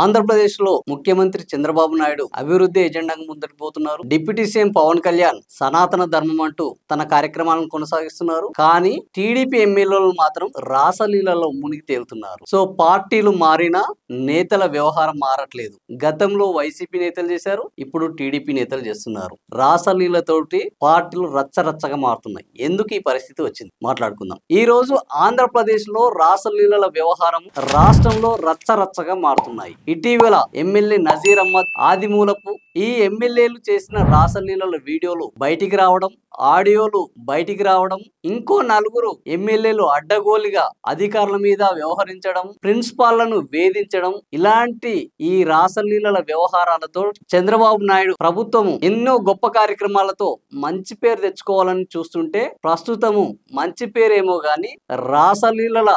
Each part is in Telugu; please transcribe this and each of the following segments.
ఆంధ్రప్రదేశ్ లో ముఖ్యమంత్రి చంద్రబాబు నాయుడు అభివృద్ధి ఎజెండాకు ముందుకు పోతున్నారు. డిప్యూటీ సీఎం పవన్ కళ్యాణ్ సనాతన ధర్మం అంటూ తన కార్యక్రమాలను కొనసాగిస్తున్నారు. కానీ టీడీపీ ఎమ్మెల్యేలు మాత్రం రాసలీలలో మునిగి తేలుతున్నారు. సో పార్టీలు మారినా నేతల వ్యవహారం మారట్లేదు. గతంలో వైసీపీ నేతలు చేశారు, ఇప్పుడు టీడీపీ నేతలు చేస్తున్నారు. రాసలీలతోటి పార్టీలు రచ్చరచ్చగా మారుతున్నాయి. ఎందుకు ఈ పరిస్థితి వచ్చింది మాట్లాడుకుందాం. ఈ రోజు ఆంధ్రప్రదేశ్ లో రాసలీలల వ్యవహారం రాష్ట్రంలో రచ్చరచ్చగా మారుతున్నాయి. ఇటీవల ఎమ్మెల్యే నజీర్ అహ్మద్ ఆదిమూలపు ఈ ఎమ్మెల్యేలు చేసిన రాసలీలల వీడియోలు బయటికి రావడం, ఆడియోలు బయటికి రావడం, ఇంకో నలుగురు ఎమ్మెల్యేలు అడ్డగోలుగా అధికారుల మీద వ్యవహరించడం, ప్రిన్సిపాల్లను వేధించడం, ఇలాంటి ఈ రాసలీలల వ్యవహారాలతో చంద్రబాబు నాయుడు ప్రభుత్వము ఎన్నో గొప్ప కార్యక్రమాలతో మంచి పేరు తెచ్చుకోవాలని చూస్తుంటే ప్రస్తుతము మంచి పేరేమో గాని రాసలీలల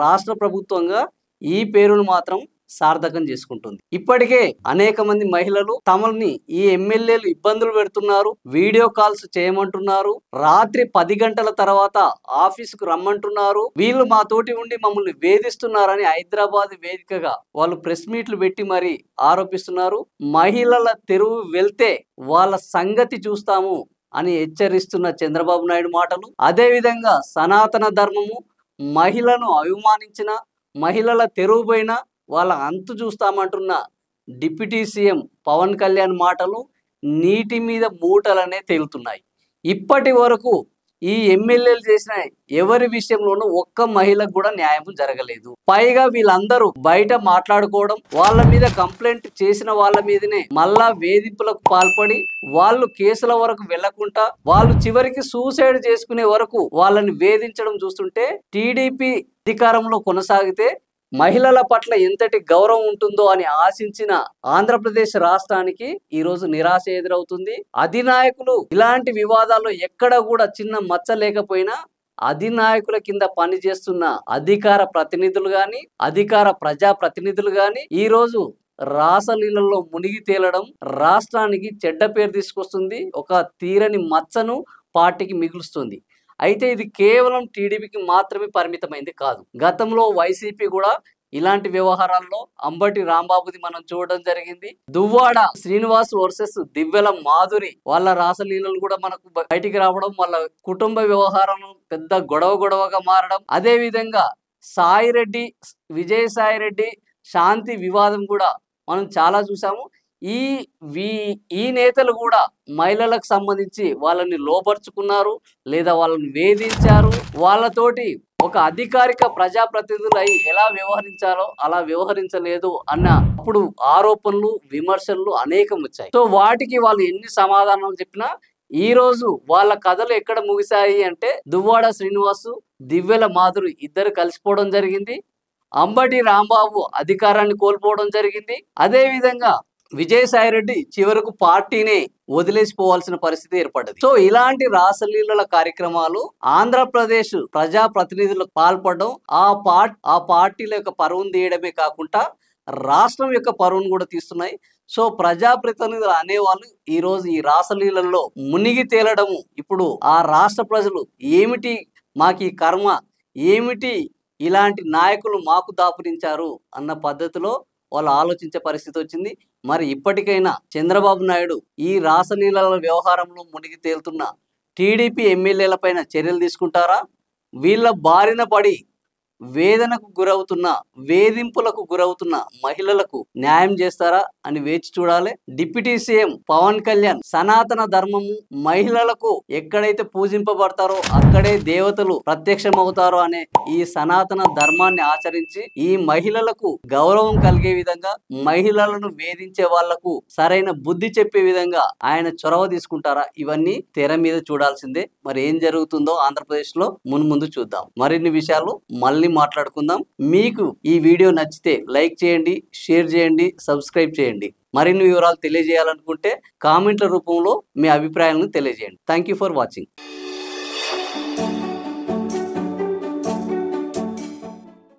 రాష్ట్ర ప్రభుత్వంగా ఈ పేరును మాత్రం సార్థకం చేసుకుంటుంది. ఇప్పటికే అనేక మంది మహిళలు తమని ఈ ఎమ్మెల్యేలు ఇబ్బందులు పెడుతున్నారు, వీడియో కాల్స్ చేయమంటున్నారు, రాత్రి 10 గంటల తర్వాత ఆఫీసుకు రమ్మంటున్నారు, వీళ్ళు మా తోటి ఉండి మమ్మల్ని వేధిస్తున్నారని హైదరాబాద్ వేదికగా వాళ్ళు ప్రెస్ మీట్లు పెట్టి మరి ఆరోపిస్తున్నారు. మహిళల తెరువు వెళ్తే వాళ్ళ సంగతి చూస్తాము అని హెచ్చరిస్తున్న చంద్రబాబు నాయుడు మాటలు, అదే విధంగా సనాతన ధర్మము మహిళను అవమానించిన, మహిళల తెరువు పైన వాళ్ళ అంతు చూస్తామంటున్న డిప్యూటీ సీఎం పవన్ కళ్యాణ్ మాటలు నీటి మీద మూటలనే తేలుతున్నాయి. ఇప్పటి వరకు ఈ ఎమ్మెల్యేలు చేసిన ఎవరి విషయంలోనూ ఒక్క మహిళకు కూడా న్యాయం జరగలేదు. పైగా వీళ్ళందరూ బయట మాట్లాడుకోవడం, వాళ్ళ మీద కంప్లైంట్ చేసిన వాళ్ళ మీదనే మళ్ళా వేధింపులకు పాల్పడి వాళ్ళు కేసుల వరకు వెళ్లకుండా వాళ్ళు చివరికి సూసైడ్ చేసుకునే వరకు వాళ్ళని వేధించడం చూస్తుంటే టీడీపీ అధికారంలో కొనసాగితే మహిళల పట్ల ఎంతటి గౌరవం ఉంటుందో అని ఆశించిన ఆంధ్రప్రదేశ్ రాష్ట్రానికి ఈ రోజు నిరాశ ఎదురవుతుంది. అధినాయకులు ఇలాంటి వివాదాల్లో ఎక్కడ కూడా చిన్న మచ్చ లేకపోయినా అధినాయకుల కింద పనిచేస్తున్న అధికార ప్రతినిధులు గాని, అధికార ప్రజా ప్రతినిధులు గాని ఈ రోజు రాసలీలలో మునిగి తేలడం రాష్ట్రానికి చెడ్డ పేరు తీసుకొస్తుంది. ఒక తీరని మచ్చను పార్టీకి మిగులుస్తుంది. అయితే ఇది కేవలం టీడీపీకి మాత్రమే పరిమితమైంది కాదు. గతంలో వైసీపీ కూడా ఇలాంటి వ్యవహారాల్లో అంబటి రాంబాబుది మనం చూడడం జరిగింది. దువ్వాడ శ్రీనివాస్ వర్సెస్ దివ్వెల మాధురి వాళ్ళ రాసలీలలు కూడా మనకు బయటికి రావడం, వాళ్ళ కుటుంబ వ్యవహారం పెద్ద గొడవగా మారడం, అదే విధంగా సాయిరెడ్డి, విజయసాయిరెడ్డి శాంతి వివాదం కూడా మనం చాలా చూసాము. ఈ నేతలు కూడా మహిళలకు సంబంధించి వాళ్ళని లోపరుచుకున్నారు లేదా వాళ్ళని వేధించారు. వాళ్ళతోటి ఒక అధికారిక ప్రజాప్రతినిధులు అయి ఎలా వ్యవహరించాలో అలా వ్యవహరించలేదు అన్న అప్పుడు ఆరోపణలు, విమర్శలు అనేకం వచ్చాయి. సో వాటికి వాళ్ళు ఎన్ని సమాధానాలు చెప్పినా ఈ రోజు వాళ్ళ కథలు ఎక్కడ ముగిశాయి అంటే దువ్వాడ శ్రీనివాసు, దివ్వెల మాధురి ఇద్దరు కలిసిపోవడం జరిగింది. అంబటి రాంబాబు అధికారాన్ని కోల్పోవడం జరిగింది. అదే విధంగా విజయసాయిరెడ్డి చివరకు పార్టీనే వదిలేసిపోవాల్సిన పరిస్థితి ఏర్పడ్డది. సో ఇలాంటి రాసలీలల కార్యక్రమాలు ఆంధ్రప్రదేశ్ ప్రజా ప్రతినిధులకు పాల్పడడం ఆ పార్టీల యొక్క పరువును తీయడమే కాకుండా రాష్ట్రం యొక్క పరువును కూడా తీస్తున్నాయి. సో ప్రజాప్రతినిధులు అనేవాళ్ళు ఈ రోజు ఈ రాసలీలలో మునిగి తేలడము, ఇప్పుడు ఆ రాష్ట్ర ప్రజలు ఏమిటి మాకు ఈ కర్మ, ఏమిటి ఇలాంటి నాయకులు మాకు దాపురించారు అన్న పద్ధతిలో వాళ్ళు ఆలోచించే పరిస్థితి వచ్చింది. మరి ఇప్పటికైనా చంద్రబాబు నాయుడు ఈ రాసలీలల వ్యవహారంలో మునిగి తేలుతున్న టీడీపీ ఎమ్మెల్యేల పైన చర్యలు తీసుకుంటారా? వీళ్ళ బారిన పడి వేదనకు గురవుతున్న, వేధింపులకు గురవుతున్న మహిళలకు న్యాయం చేస్తారా అని వేచి చూడాలి. డిప్యూటీ సీఎం పవన్ కళ్యాణ్ సనాతన ధర్మము మహిళలకు ఎక్కడైతే పూజింపబడతారో అక్కడే దేవతలు ప్రత్యక్షమవుతారో అనే ఈ సనాతన ధర్మాన్ని ఆచరించి ఈ మహిళలకు గౌరవం కలిగే విధంగా, మహిళలను వేధించే వాళ్లకు సరైన బుద్ధి చెప్పే విధంగా ఆయన చొరవ తీసుకుంటారా? ఇవన్నీ తెర మీద చూడాల్సిందే. మరి ఏం జరుగుతుందో ఆంధ్రప్రదేశ్ లో ముందు చూద్దాం. మరిన్ని విషయాలు మళ్ళీ మాట్లాడుకుందాం. మీకు ఈ వీడియో నచ్చితే లైక్ చేయండి, షేర్ చేయండి, సబ్స్క్రైబ్ చేయండి. మరిన్ని వివరాలు తెలియజేయాలనుకుంటే కామెంట్ల రూపంలో మీ అభిప్రాయాలను తెలియజేయండి. Thank you for watching.